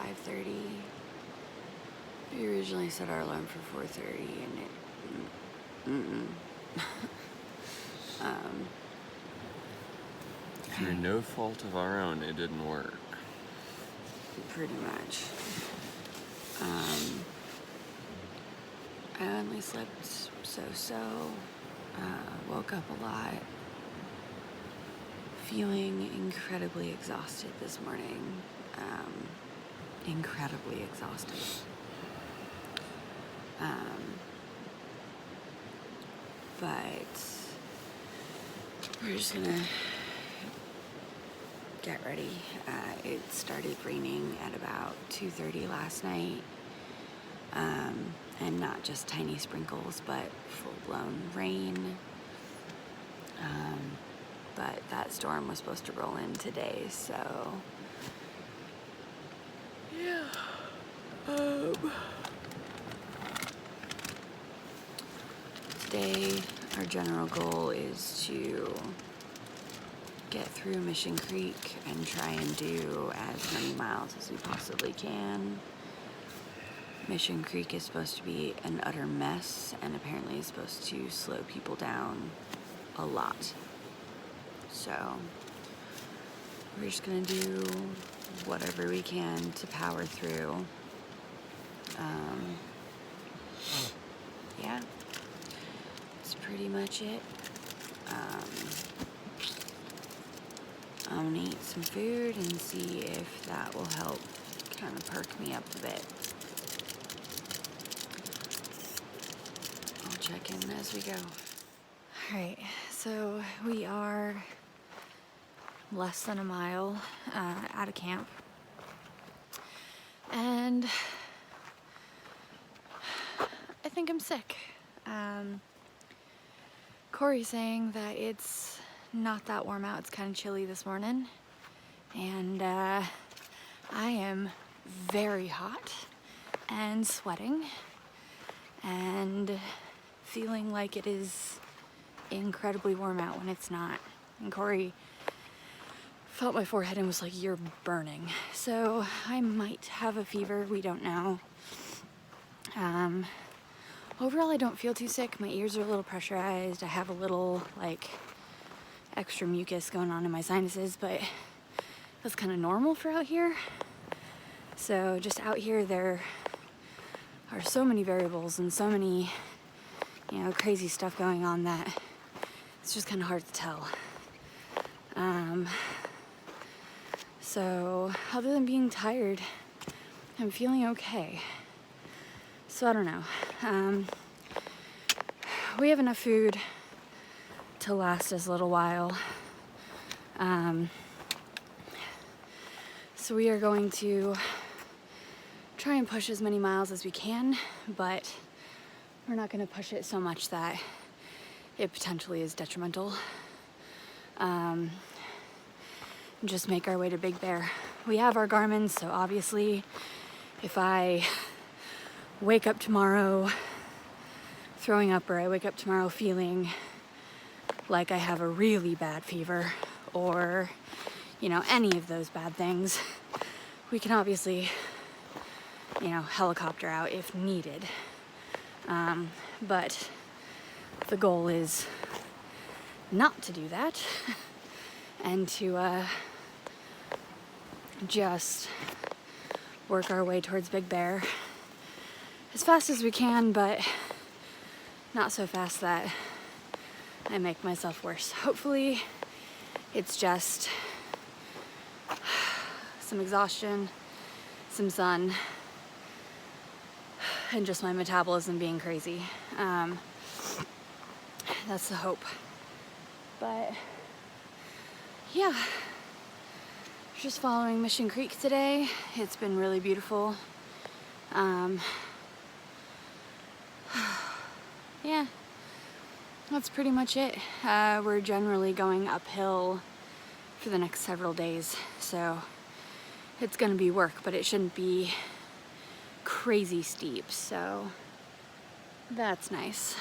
5:30. We originally set our alarm for 4:30 and it through no fault of our own, it didn't work. pretty much. I only slept so. Woke up a lot. Feeling incredibly exhausted this morning. Incredibly exhausted. But we're just gonna get ready. It started raining at about 2:30 last night. And not just tiny sprinkles, but full-blown rain. But that storm was supposed to roll in today, so yeah. Today, our general goal is to get through Mission Creek and try and do as many miles as we possibly can. Mission Creek is supposed to be an utter mess and apparently is supposed to slow people down a lot. So we're just gonna do whatever we can to power through. Yeah, that's pretty much it. I'm gonna eat some food and see if that will help kind of perk me up a bit. I'll check in as we go. All right, so we are less than a mile out of camp. And I think I'm sick. Corey's saying that it's not that warm out. It's kind of chilly this morning. And I am very hot and sweating and feeling like it is incredibly warm out when it's not. And Corey felt my forehead and was like, "You're burning." So I might have a fever, we don't know. Overall, I don't feel too sick. My ears are a little pressurized. I have a little like extra mucus going on in my sinuses, but that's kind of normal for out here. So just out here, there are so many variables and so many, crazy stuff going on that it's just kind of hard to tell. So other than being tired, I'm feeling okay. So I don't know. We have enough food to last us a little while. So we are going to try and push as many miles as we can, but we're not going to push it so much that it potentially is detrimental. Just make our way to Big Bear. We have our Garmin, so obviously if I wake up tomorrow throwing up, or I wake up tomorrow feeling like I have a really bad fever, or any of those bad things, we can obviously helicopter out if needed. But the goal is not to do that and to just work our way towards Big Bear as fast as we can, but not so fast that I make myself worse. Hopefully it's just some exhaustion, some sun, and just my metabolism being crazy. That's the hope. But yeah, just following Mission Creek today. It's been really beautiful. Yeah, that's pretty much it. We're generally going uphill for the next several days, so it's gonna be work, but it shouldn't be crazy steep, so that's nice.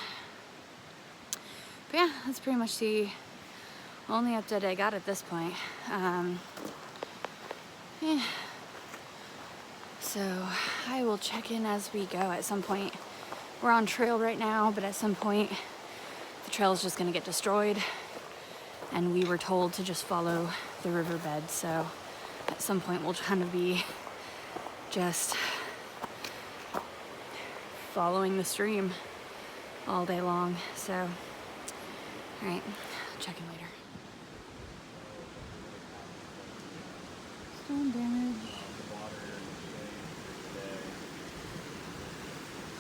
But yeah, that's pretty much the only update I got at this point. Yeah. So I will check in as we go at some point. We're on trail right now, but at some point the trail is just gonna get destroyed, and we were told to just follow the riverbed. So at some point we'll kind of be just following the stream all day long. So, all right, check in later. Storm damage.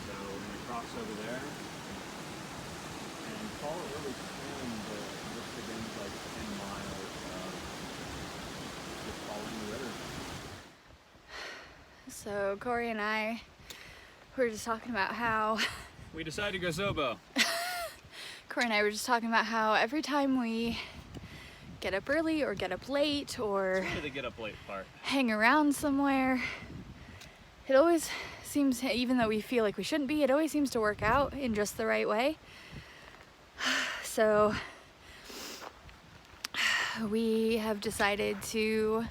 So when we cross over there, and Paul really can, but this begins like 10 miles of just following the river. So Corey and I were just talking about how We decided to go Zobo. Corey and I were just talking about how every time we get up early or get up late or It's really the get up late part. hang around somewhere, it always seems, even though we feel like we shouldn't be, it always seems to work out in just the right way. So we have decided to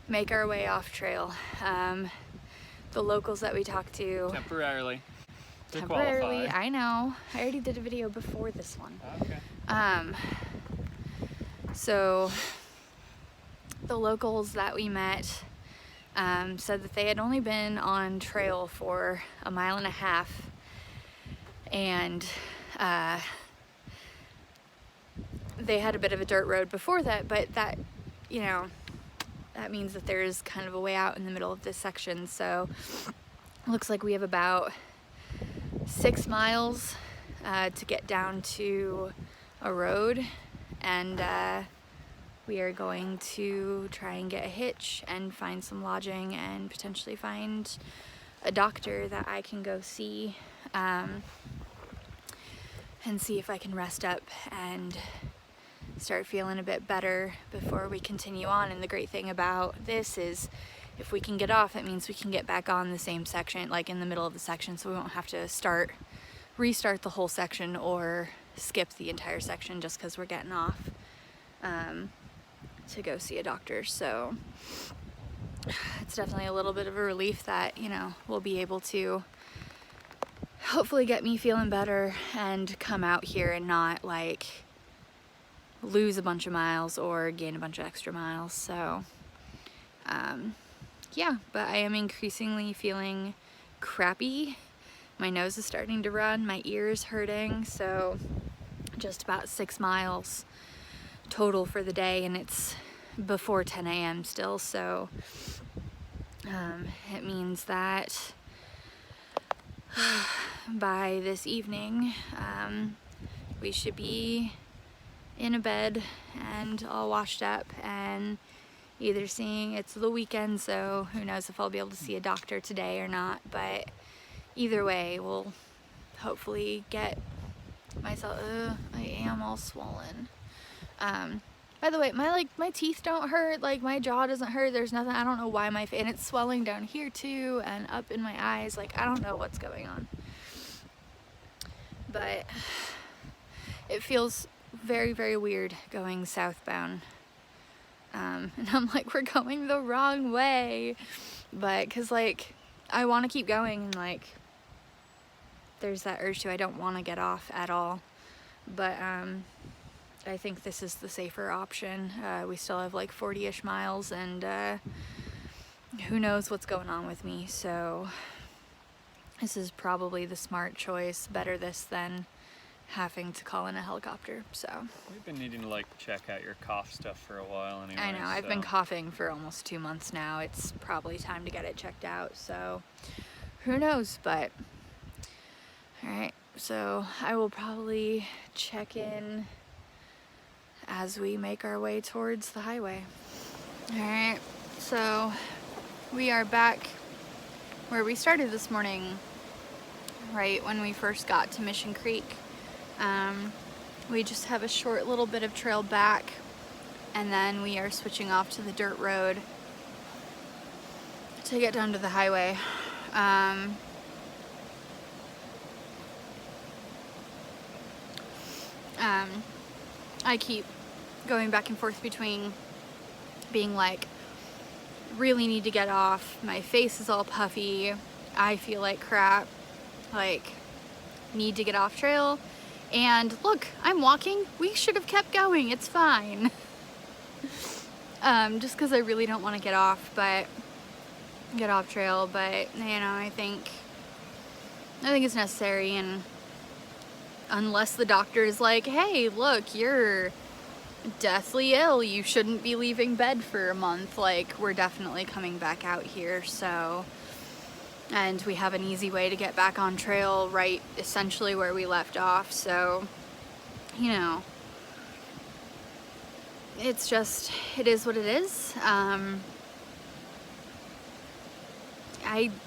make our way off trail. The locals that we talked to Temporarily. To temporarily, qualify. I know, I already did a video before this one. Okay. So the locals that we met said that they had only been on trail for 1.5 miles, and they had a bit of a dirt road before that, but that, you know, that means that there's kind of a way out in the middle of this section. So looks like we have about 6 miles to get down to a road, and we are going to try and get a hitch and find some lodging and potentially find a doctor that I can go see, and see if I can rest up and start feeling a bit better before we continue on. And the great thing about this is if we can get off, it means we can get back on the same section, like in the middle of the section, so we won't have to restart the whole section or skip the entire section just because we're getting off to go see a doctor. So it's definitely a little bit of a relief that, you know, we'll be able to hopefully get me feeling better and come out here and not like lose a bunch of miles or gain a bunch of extra miles. So yeah, but I am increasingly feeling crappy. My nose is starting to run, my ears hurting, so just about 6 miles total for the day, and it's before 10 a.m. still, so it means that by this evening we should be in a bed and all washed up and either seeing, it's the weekend, so who knows if I'll be able to see a doctor today or not, but either way we'll hopefully get myself, I am all swollen. By the way, my teeth don't hurt, like my jaw doesn't hurt, there's nothing, I don't know why and it's swelling down here too and up in my eyes, like I don't know what's going on. But it feels very, very weird going southbound. And I'm like, we're going the wrong way. But, cause like, I want to keep going and like, there's that urge to, I don't want to get off at all. But, I think this is the safer option. We still have like 40-ish miles and, who knows what's going on with me. So this is probably the smart choice. Better this than having to call in a helicopter. So We've been needing to like check out your cough stuff for a while anyway. I know, I've been coughing for almost 2 months now. It's probably time to get it checked out. So who knows, but all right. So I will probably check in as we make our way towards the highway. All right, so we are back where we started this morning, right when we first got to Mission Creek. We just have a short little bit of trail back, and then we are switching off to the dirt road to get down to the highway. I keep going back and forth between being like, really need to get off. My face is all puffy. I feel like crap. Like, need to get off trail. And look, I'm walking. We should have kept going. It's fine. Just because I really don't want to get off trail, but you know, I think it's necessary. And unless the doctor is like, hey, look, you're deathly ill, you shouldn't be leaving bed for a month, like, we're definitely coming back out here. So, and we have an easy way to get back on trail right essentially where we left off. So, you know, it's just, it is what it is.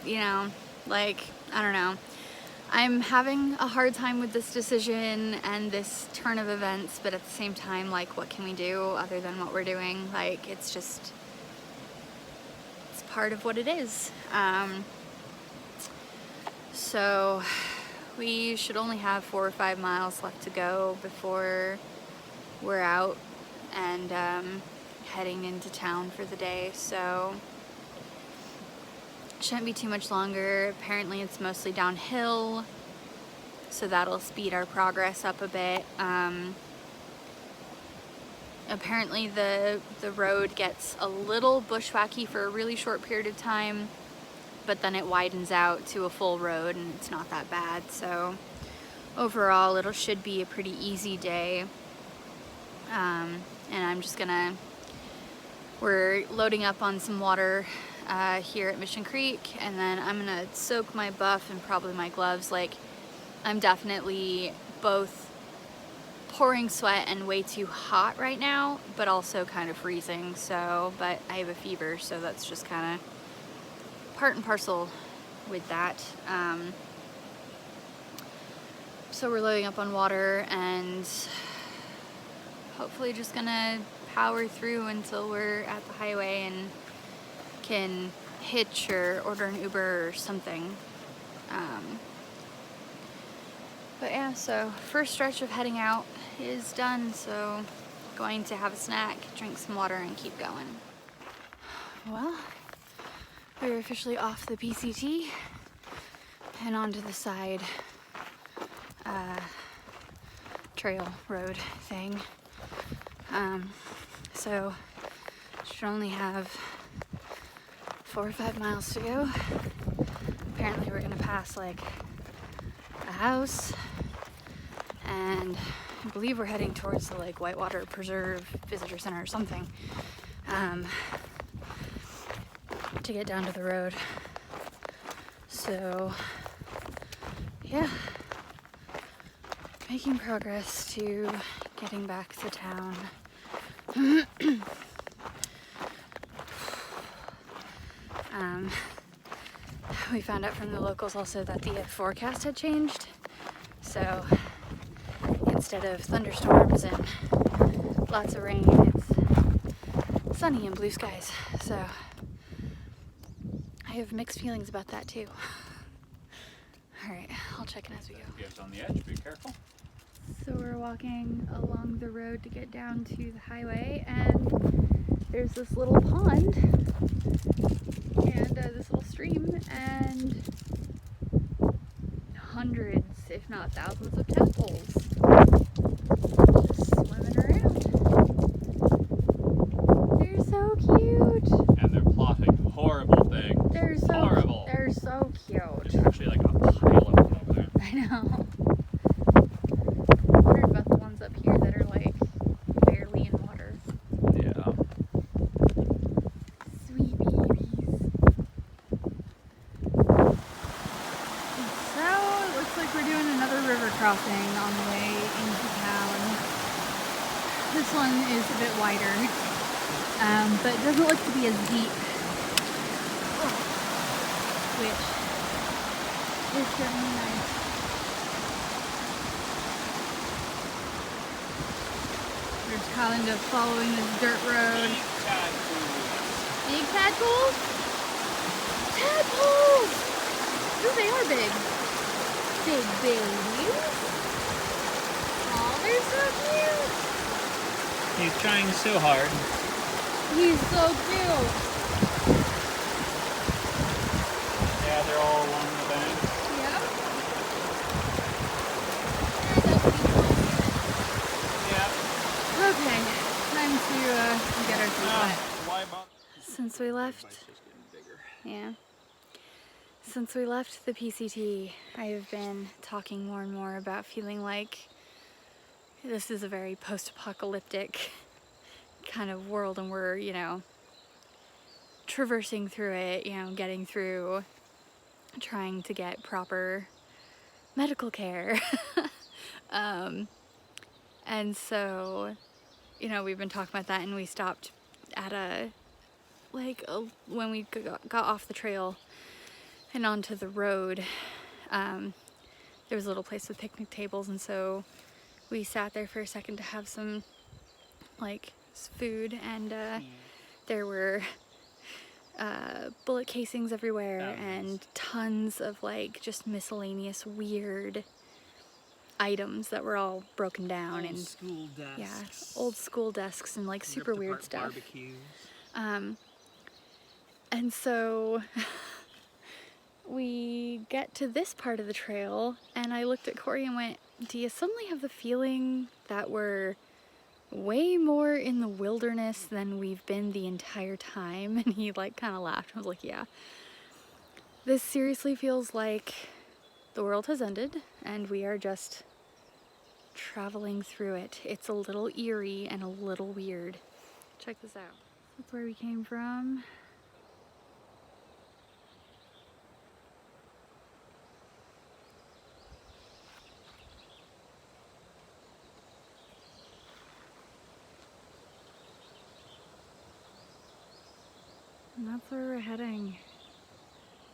You know, like, I don't know. I'm having a hard time with this decision and this turn of events, but at the same time, like, what can we do other than what we're doing? Like, it's just, it's part of what it is. So we should only have 4 or 5 miles left to go before we're out and heading into town for the day. So shouldn't be too much longer. Apparently it's mostly downhill, so that'll speed our progress up a bit. Apparently the road gets a little bushwhacky for a really short period of time, but then it widens out to a full road and it's not that bad. So overall it should be a pretty easy day. And I'm just gonna, we're loading up on some water here at Mission Creek, and then I'm gonna soak my buff and probably my gloves. Like, I'm definitely both pouring sweat and way too hot right now, but also kind of freezing. So, but I have a fever, so that's just kind of part and parcel with that. So we're loading up on water and hopefully just gonna power through until we're at the highway and can hitch or order an Uber or something. But yeah, so first stretch of heading out is done, so going to have a snack, drink some water, and keep going. Well, we're officially off the PCT and onto the side trail road thing. So should only have 4 or 5 miles to go. Apparently we're gonna pass like a house, and I believe we're heading towards the like Whitewater Preserve Visitor Center or something, to get down to the road. So yeah, making progress to getting back to town. We found out from the locals also that the forecast had changed. So instead of thunderstorms and lots of rain, it's sunny and blue skies. So I have mixed feelings about that too. All right, I'll check in as we go. Gives on the edge, be careful. So we're walking along the road to get down to the highway, and there's this little pond and this little stream and hundreds, if not thousands, of tadpoles just swimming around. They're so cute. And they're plotting horrible things. They're so horrible. They're so cute. There's actually like a pile of them over there. I know. I wondered about the ones up here that are like barely in water. Yeah. Sweet babies. So it looks like we're doing another river crossing on the way into town. This one is a bit wider, but it doesn't look to be as deep, which is certainly nice. We're just kind of following this dirt road. Big tadpoles? Tadpoles! Ooh, they are big. Big babies. Oh, they're so cute. He's trying so hard. He's so cute. Yeah, they're all along the bank. Yeah. Yeah. Okay, time to get our feet wet. Why bother? Since we left, Bite's just getting bigger. yeah. Since we left the PCT, I have been talking more and more about feeling like this is a very post-apocalyptic kind of world, and we're, you know, traversing through it, you know, getting through, trying to get proper medical care. And so, you know, we've been talking about that, and we stopped at when we got off the trail and onto the road, there was a little place with picnic tables, and so we sat there for a second to have some like food, and there were bullet casings everywhere and tons of like just miscellaneous weird items that were all broken down, and school desks. yeah, old school desks and like super weird stuff. Barbecues. And so we get to this part of the trail, and I looked at Corey and went, do you suddenly have the feeling that we're way more in the wilderness than we've been the entire time? And he like kind of laughed. I was like, yeah. This seriously feels like the world has ended and we are just traveling through it. It's a little eerie and a little weird. Check this out. That's where we came from. And that's where we're heading.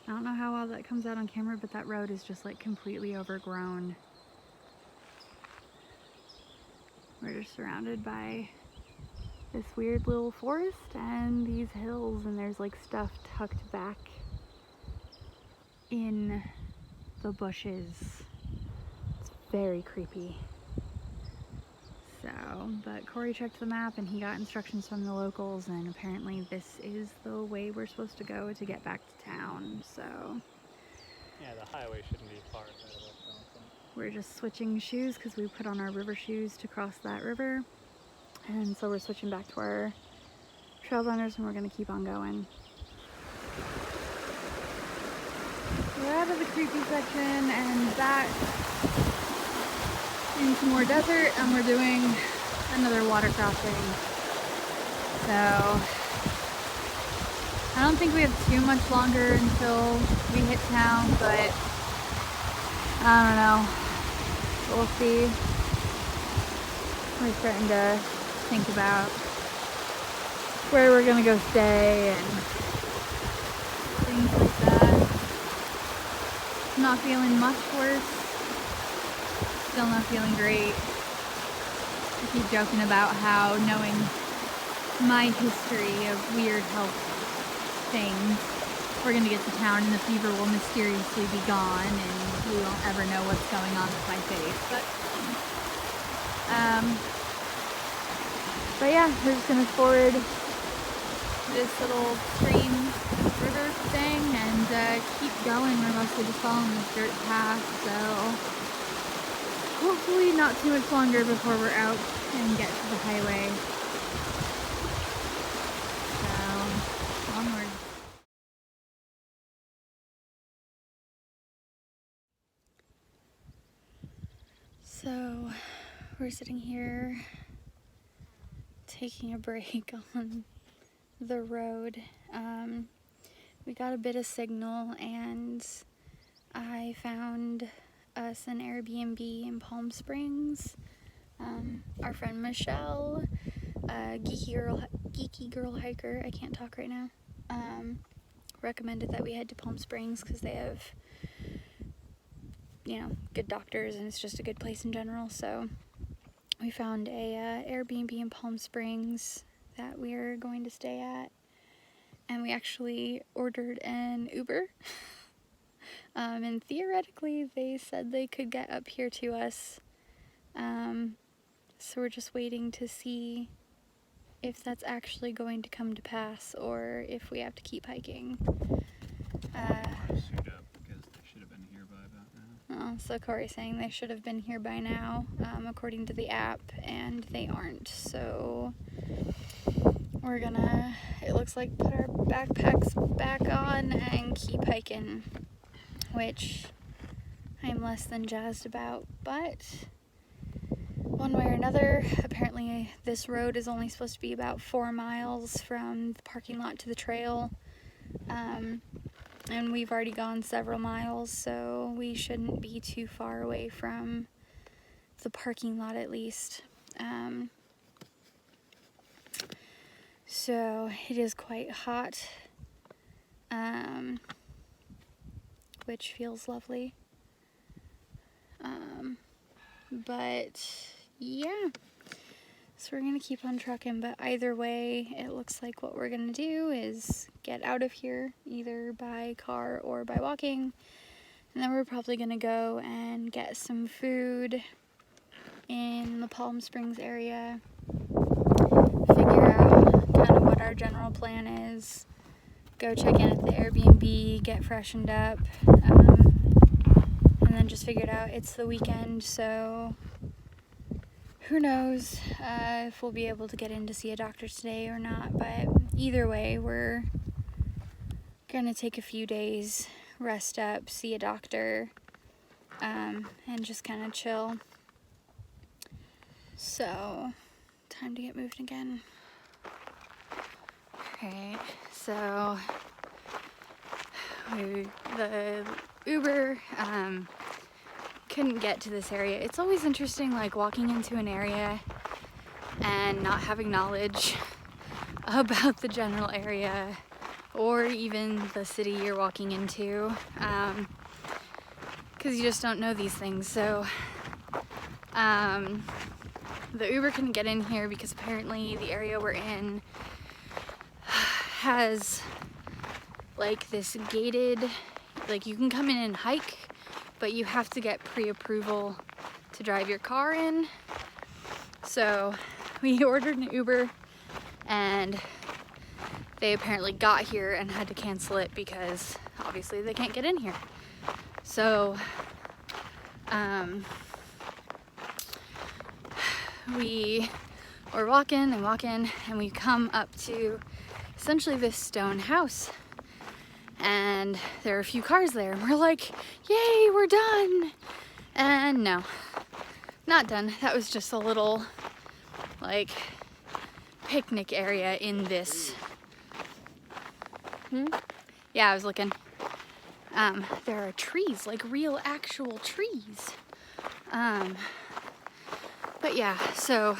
I don't know how well that comes out on camera, but that road is just like completely overgrown. We're just surrounded by this weird little forest and these hills, and there's like stuff tucked back in the bushes. It's very creepy. So, but Corey checked the map and he got instructions from the locals, and apparently this is the way we're supposed to go to get back to town, so. Yeah, the highway shouldn't be far ahead of us, I don't think. We're just switching shoes because we put on our river shoes to cross that river. And so we're switching back to our trail runners, and we're gonna keep on going. We're out of the creepy section and back into more desert, and we're doing another water crossing. So I don't think we have too much longer until we hit town, but I don't know. We'll see. We're starting to think about where we're gonna go stay and things like that. Not feeling much worse. Still not feeling great. I keep joking about how, knowing my history of weird health things, we're gonna get to town and the fever will mysteriously be gone and we won't ever know what's going on with my face. But yeah, we're just gonna ford this little stream river thing and keep going. We're mostly just following this dirt path, so hopefully not too much longer before we're out and get to the highway. So, onward. So, we're sitting here taking a break on the road. We got a bit of signal, and I found us an Airbnb in Palm Springs. Our friend Michelle, geeky girl hiker, I can't talk right now, recommended that we head to Palm Springs because they have, you know, good doctors and it's just a good place in general. So we found a Airbnb in Palm Springs that we're going to stay at, and we actually ordered an Uber. And theoretically they said they could get up here to us. So we're just waiting to see if that's actually going to come to pass or if we have to keep hiking. Suit up because they should have been here by about now. So Corey's saying they should have been here by now, according to the app, and they aren't. So we're gonna, it looks like, put our backpacks back on and keep hiking, which I'm less than jazzed about, but one way or another, apparently this road is only supposed to be about 4 miles from the parking lot to the trail, and we've already gone several miles, so we shouldn't be too far away from the parking lot at least. So it is quite hot, which feels lovely. But yeah, so we're gonna keep on trucking, but either way, it looks like what we're gonna do is get out of here either by car or by walking, and then we're probably gonna go and get some food in the Palm Springs area, figure out kind of what our general plan is, go check in at the Airbnb, get freshened up, and then just figure it out. It's the weekend, so who knows if we'll be able to get in to see a doctor today or not, but either way, we're gonna take a few days, rest up, see a doctor, and just kind of chill. So, time to get moving again. Alright, so the Uber couldn't get to this area. It's always interesting, like, walking into an area and not having knowledge about the general area or even the city you're walking into, because you just don't know these things. So the Uber couldn't get in here because apparently the area we're in has like this gated, like, you can come in and hike, but you have to get pre-approval to drive your car in. So we ordered an Uber and they apparently got here and had to cancel it because obviously they can't get in here. So we were walking and we come up to essentially this stone house, and there are a few cars there, and we're like, yay, we're done. And no, not done. That was just a little, like, picnic area in this. Yeah, I was looking. There are trees, like real actual trees. But yeah, so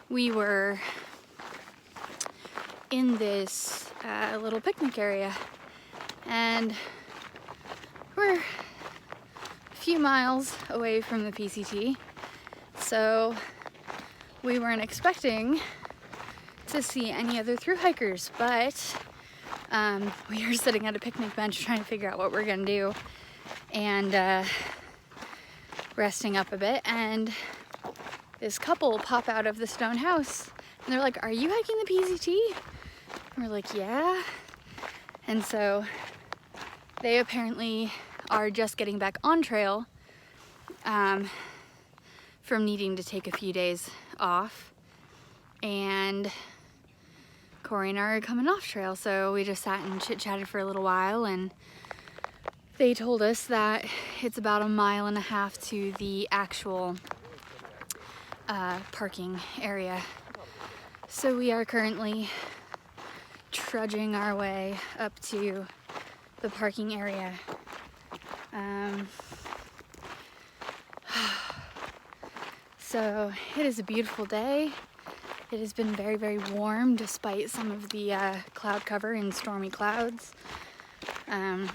we were in this little picnic area, and we're a few miles away from the PCT, so we weren't expecting to see any other thru hikers, but we were sitting at a picnic bench trying to figure out what we're gonna do and resting up a bit, and this couple pop out of the stone house and they're like, are you hiking the PCT? And we're like, yeah. And so they apparently are just getting back on trail from needing to take a few days off, and Corey and I are coming off trail, so we just sat and chit-chatted for a little while, and they told us that it's about 1.5 miles to the actual parking area. So we are currently trudging our way up to the parking area. So it is a beautiful day. It has been very, very warm despite some of the cloud cover and stormy clouds. But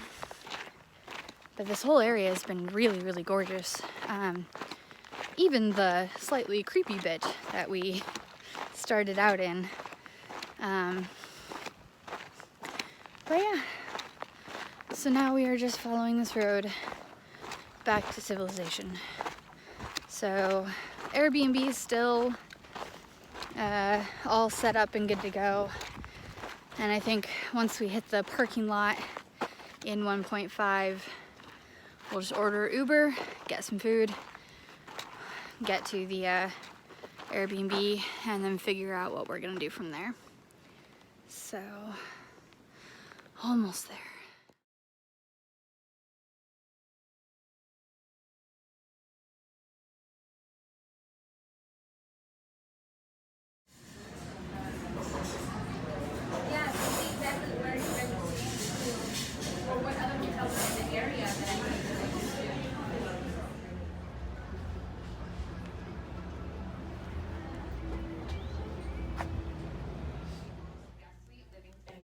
this whole area has been really, really gorgeous. Even the slightly creepy bit that we started out in. But yeah, so now we are just following this road back to civilization. So Airbnb is still all set up and good to go. And I think once we hit the parking lot, in 1.5, we'll just order Uber, get some food, get to the Airbnb, and then figure out what we're gonna do from there. So, almost there.